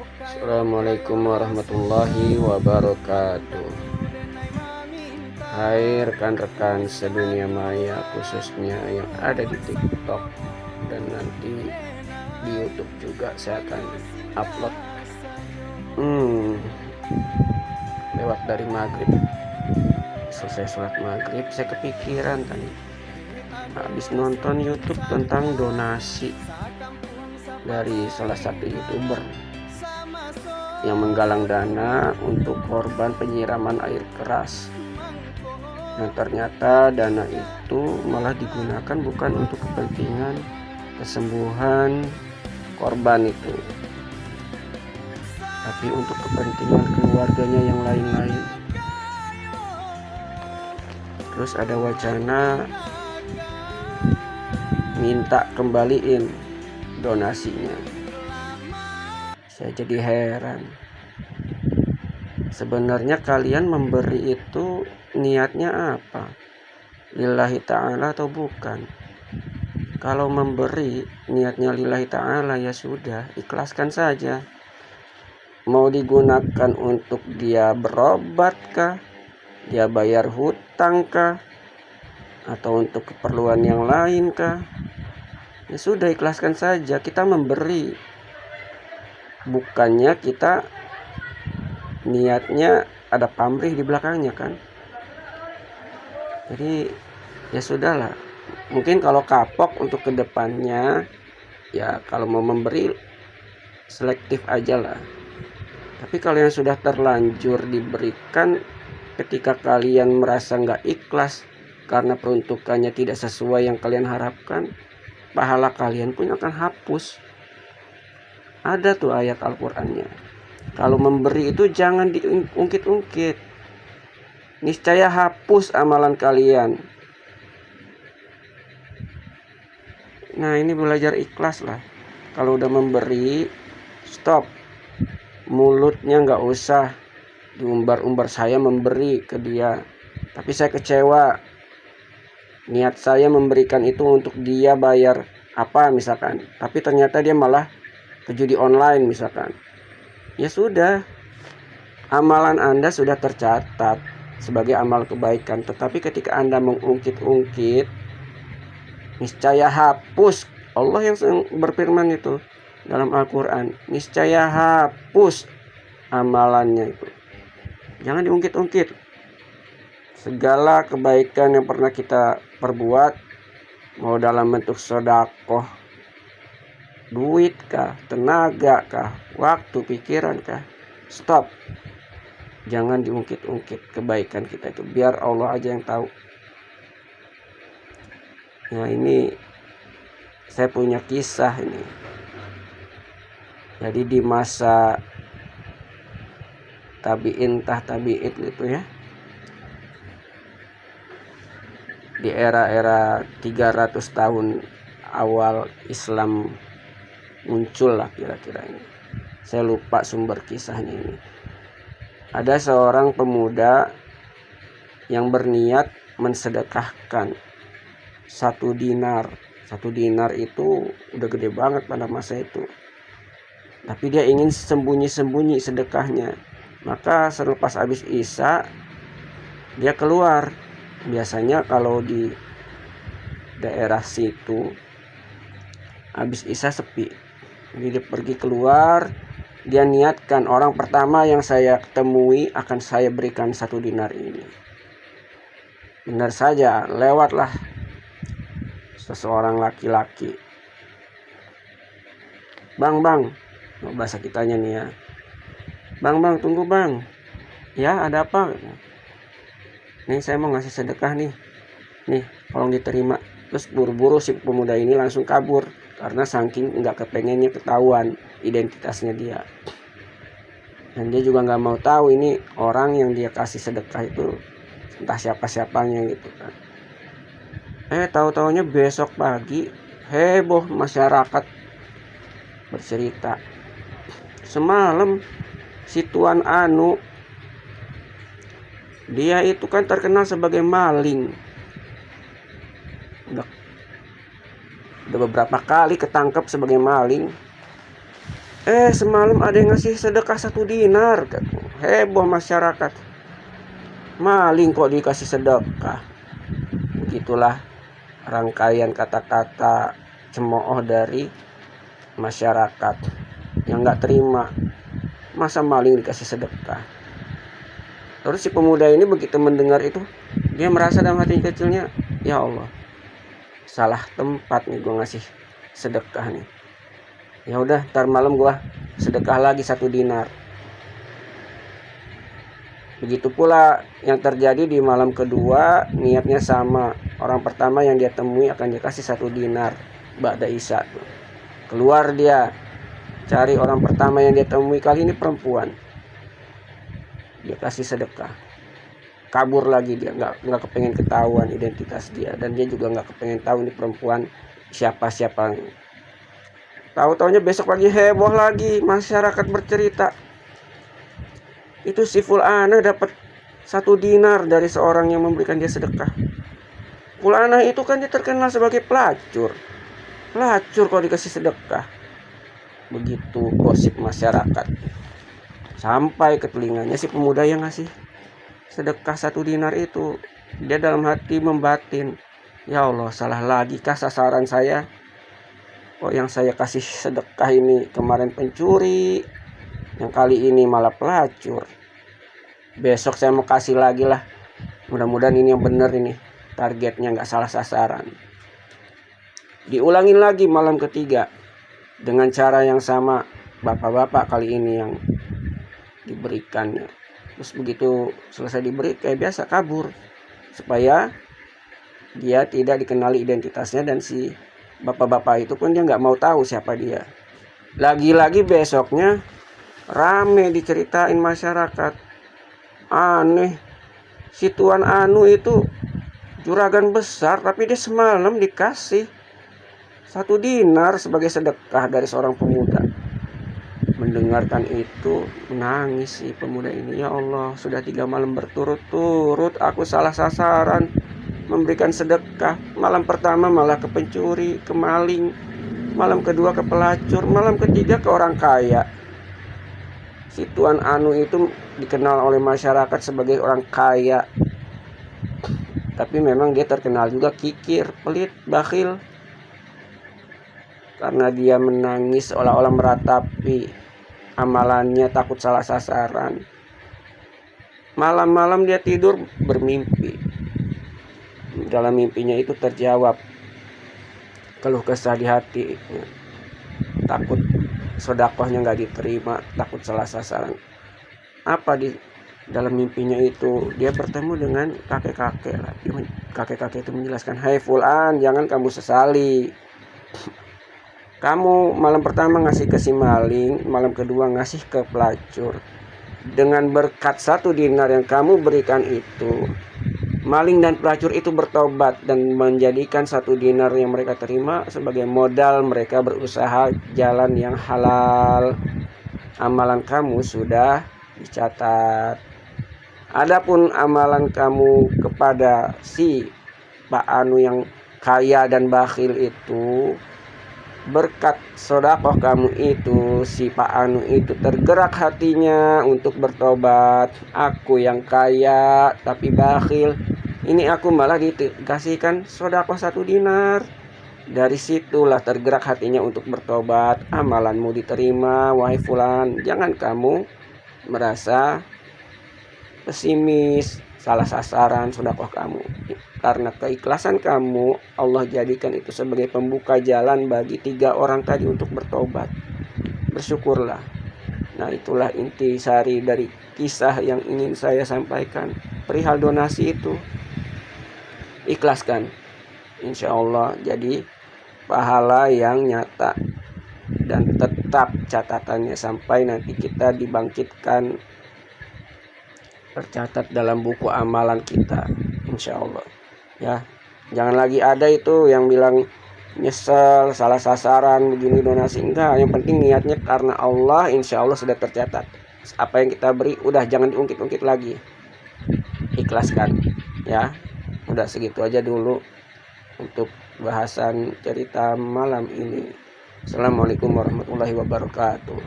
Assalamualaikum warahmatullahi wabarakatuh. Hai rekan-rekan sedunia maya, khususnya yang ada di TikTok dan nanti di YouTube juga saya akan upload. Lewat dari maghrib, selesai sholat maghrib saya kepikiran tadi habis nonton YouTube tentang donasi dari salah satu YouTuber yang menggalang dana untuk korban penyiraman air keras. Nah, ternyata dana itu malah digunakan bukan untuk kepentingan kesembuhan korban itu, tapi untuk kepentingan keluarganya yang lain-lain. Terus ada wacana minta kembaliin donasinya. Saya jadi heran. Sebenarnya kalian memberi itu niatnya apa? Lillahi ta'ala atau bukan? Kalau memberi niatnya lillahi ta'ala, ya sudah, ikhlaskan saja. Mau digunakan untuk dia berobat kah? Dia bayar hutang kah? Atau untuk keperluan yang lain kah? Ya sudah, ikhlaskan saja. Kita memberi, bukannya kita niatnya ada pamrih di belakangnya kan. Jadi ya sudahlah, mungkin kalau kapok untuk kedepannya, ya kalau mau memberi selektif aja lah. Tapi kalau yang sudah terlanjur diberikan, ketika kalian merasa nggak ikhlas karena peruntukannya tidak sesuai yang kalian harapkan, pahala kalian pun akan hapus. Ada tuh ayat Al-Qur'annya. Kalau memberi itu jangan diungkit-ungkit. Niscaya hapus amalan kalian. Nah, ini belajar ikhlas lah. Kalau udah memberi, stop. Mulutnya nggak usah diumbar-umbar saya memberi ke dia, tapi saya kecewa. Niat saya memberikan itu untuk dia bayar apa misalkan, tapi ternyata dia malah ke judi online misalkan. Ya sudah, amalan Anda sudah tercatat sebagai amal kebaikan, tetapi ketika Anda mengungkit-ungkit, niscaya hapus. Allah yang berfirman itu dalam Al-Quran, niscaya hapus amalannya itu. Jangan diungkit-ungkit. Segala kebaikan yang pernah kita perbuat, mau dalam bentuk sedekah, duit kah, tenaga kah, waktu, pikiran kah, stop. Jangan diungkit-ungkit kebaikan kita itu, biar Allah aja yang tahu. Nah, ini saya punya kisah ini. Jadi di masa tabi'in gitu ya, di era-era 300 tahun awal Islam muncul lah kira-kira ini. Saya lupa sumber kisahnya ini. Ada seorang pemuda yang berniat mensedekahkan 1 dinar. 1 dinar itu udah gede banget pada masa itu. Tapi dia ingin sembunyi-sembunyi sedekahnya. Maka selepas habis Isya dia keluar. Biasanya kalau di daerah situ habis Isya sepi. Jadi dia pergi keluar, dia niatkan orang pertama yang saya temui akan saya berikan 1 dinar ini. Benar saja, lewatlah seseorang laki-laki. Bang, bahasa kitanya nih ya. Bang, tunggu bang. Ya, ada apa? Nih saya mau ngasih sedekah nih. Nih, tolong diterima. Terus buru-buru si pemuda ini langsung kabur karena saking nggak kepengennya ketahuan identitasnya dia. Dan dia juga nggak mau tahu ini orang yang dia kasih sedekah itu entah siapa-siapanya gitu kan. Tahu-taunya besok pagi heboh masyarakat bercerita. Semalam si Tuan Anu, dia itu kan terkenal sebagai maling. Udah beberapa kali ketangkep sebagai maling. Semalam ada yang ngasih sedekah 1 dinar. Heboh masyarakat, maling kok dikasih sedekah. Begitulah rangkaian kata-kata cemooh dari masyarakat yang nggak terima, masa maling dikasih sedekah. Terus si pemuda ini begitu mendengar itu, dia merasa dalam hati kecilnya, ya Allah, salah tempat nih gue ngasih sedekah nih. Ya udah, ntar malam gue sedekah lagi 1 dinar. Begitu pula yang terjadi di malam kedua, niatnya sama. Orang pertama yang dia temui akan dikasih 1 dinar ba'da isya. Keluar dia cari orang pertama yang dia temui, kali ini perempuan. Dia kasih sedekah. Kabur lagi dia, nggak kepengen ketahuan identitas dia, dan dia juga nggak kepengen tahu ini perempuan siapa. Tahu-taunya besok pagi heboh lagi, masyarakat bercerita, itu si Fulana dapat 1 dinar dari seorang yang memberikan dia sedekah. Fulana itu kan dia terkenal sebagai pelacur kok dikasih sedekah. Begitu gosip masyarakat, sampai ke telinganya si pemuda yang ngasih sedekah 1 dinar itu. Dia dalam hati membatin, ya Allah, salah lagi kah sasaran saya? Kok yang saya kasih sedekah ini kemarin pencuri, yang kali ini malah pelacur. Besok saya mau kasih lagi lah, mudah-mudahan ini yang benar, ini targetnya nggak salah sasaran. Diulangin lagi malam ketiga dengan cara yang sama, bapak-bapak kali ini yang diberikannya. Terus begitu selesai diberi, kayak biasa kabur, supaya dia tidak dikenali identitasnya, dan si bapak-bapak itu pun dia nggak mau tahu siapa dia. Lagi-lagi besoknya rame diceritain masyarakat, aneh, si Tuan Anu itu juragan besar, tapi dia semalam dikasih 1 dinar sebagai sedekah dari seorang pemuda. Mendengarkan itu menangis si pemuda ini, ya Allah, sudah 3 malam berturut-turut aku salah sasaran memberikan sedekah. Malam pertama malah ke pencuri, ke maling, malam kedua ke pelacur, malam ketiga ke orang kaya. Si Tuan Anu itu dikenal oleh masyarakat sebagai orang kaya, tapi memang dia terkenal juga kikir, pelit, bakhil. Karena dia menangis seolah-olah meratapi amalannya, takut salah sasaran. Malam-malam dia tidur bermimpi. Dalam mimpinya itu terjawab keluh kesah di hati, takut sedekahnya nggak diterima, takut salah sasaran. Apa di dalam mimpinya itu? Dia bertemu dengan kakek-kakek lah. Kakek-kakek itu menjelaskan, hai Fulan, jangan kamu sesali. Kamu malam pertama ngasih ke si maling, malam kedua ngasih ke pelacur. Dengan berkat 1 dinar yang kamu berikan itu, maling dan pelacur itu bertobat dan menjadikan 1 dinar yang mereka terima sebagai modal mereka berusaha jalan yang halal. Amalan kamu sudah dicatat. Adapun amalan kamu kepada si Pak Anu yang kaya dan bakhil itu, berkat sedekah kamu itu, si Pak Anu itu tergerak hatinya untuk bertobat. Aku yang kaya tapi bakhil, ini aku malah dikasihkan sedekah 1 dinar. Dari situlah tergerak hatinya untuk bertobat. Amalanmu diterima, wahai Fulan. Jangan kamu merasa pesimis, salah sasaran sedekah kamu. Karena keikhlasan kamu, Allah jadikan itu sebagai pembuka jalan bagi 3 orang tadi untuk bertobat. Bersyukurlah. Nah, itulah inti sari dari kisah yang ingin saya sampaikan. Perihal donasi itu, ikhlaskan, insya Allah jadi pahala yang nyata dan tetap catatannya sampai nanti kita dibangkitkan, tercatat dalam buku amalan kita, insya Allah. Ya, jangan lagi ada itu yang bilang nyesel, salah sasaran, begini donasi. Enggak, yang penting niatnya karena Allah, insya Allah sudah tercatat. Apa yang kita beri udah jangan diungkit-ungkit lagi, ikhlaskan. Ya, udah segitu aja dulu untuk bahasan cerita malam ini. Assalamualaikum warahmatullahi wabarakatuh.